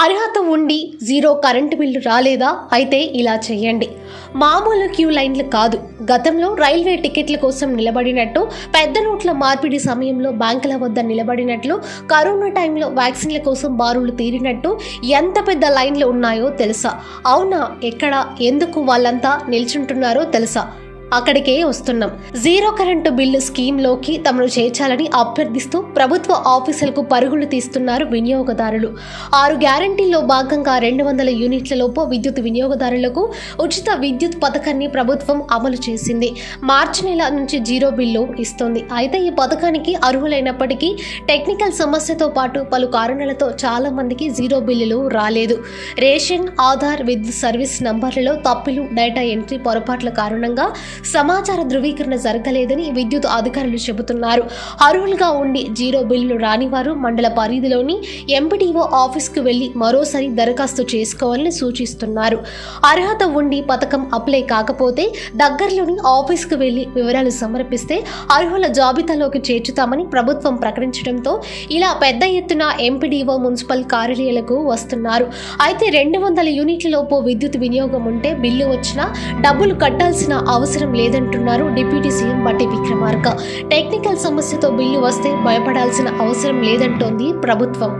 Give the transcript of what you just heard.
అర్హత ఉండి zero current bill రాలేదా? అయితే ఇలా చేయండి. మామూలు క్యూ లైన్లు కాదు. గతంలో రైల్వే టికెట్ల కోసం నిలబడినట్టు, పెద్ద నోట్ల మార్పిడి సమయంలో బ్యాంకుల వద్ద నిలబడినట్లు, కరోనా టైంలో వ్యాక్సిన్ల కోసం బారులు తీరినట్టు ఎంత పెద్ద లైన్లు ఉన్నాయో తెలుసా? అవునా? ఎక్కడ, ఎందుకు వాళ్ళంతా నిల్చుంటున్నారో తెలుసా? అక్కడికే వస్తున్నాం. జీరో కరెంటు బిల్లు స్కీమ్లోకి తమను చేర్చాలని అభ్యర్థిస్తూ ప్రభుత్వ ఆఫీసులకు పరుగులు తీస్తున్నారు వినియోగదారులు. 6 గ్యారంటీల్లో భాగంగా 200 యూనిట్ల లోపు విద్యుత్ వినియోగదారులకు ఉచిత విద్యుత్ పథకాన్ని ప్రభుత్వం అమలు చేసింది. మార్చి నెల నుంచి జీరో బిల్లు ఇస్తోంది. అయితే ఈ పథకానికి అర్హులైనప్పటికీ టెక్నికల్ సమస్యతో పాటు పలు కారణాలతో చాలా మందికి జీరో బిల్లులు రాలేదు. రేషన్, ఆధార్, విద్యుత్ సర్వీస్ నంబర్లలో తప్పులు, డేటా ఎంట్రీ పొరపాట్ల కారణంగా సమాచార ధృవీకరణ జరగలేదని విద్యుత్ అధికారులు చెబుతున్నారు. అర్హులుగా ఉండి జీరో బిల్లులు రాని వారు మండల పరిధిలోని ఎంపీడీఓ ఆఫీస్కు వెళ్లి మరోసారి దరఖాస్తు చేసుకోవాలని సూచిస్తున్నారు. అర్హత ఉండి పథకం అప్లై కాకపోతే దగ్గరలోని ఆఫీస్కు వెళ్లి వివరాలు సమర్పిస్తే అర్హుల జాబితాలోకి చేర్చుతామని ప్రభుత్వం ప్రకటించడంతో ఇలా పెద్ద ఎత్తున ఎంపీడీఓ, మున్సిపల్ కార్యాలయాలకు వస్తున్నారు. అయితే 200 యూనిట్ల లోపు విద్యుత్ వినియోగం ఉంటే బిల్లు వచ్చినా డబ్బులు కట్టాల్సిన అవసరం లేదంటున్నారు డిప్యూటీ సీఎం బట్టి విక్రమార్క. టెక్నికల్ సమస్యతో బిల్లు వస్తే భయపడాల్సిన అవసరం లేదంటోంది ప్రభుత్వం.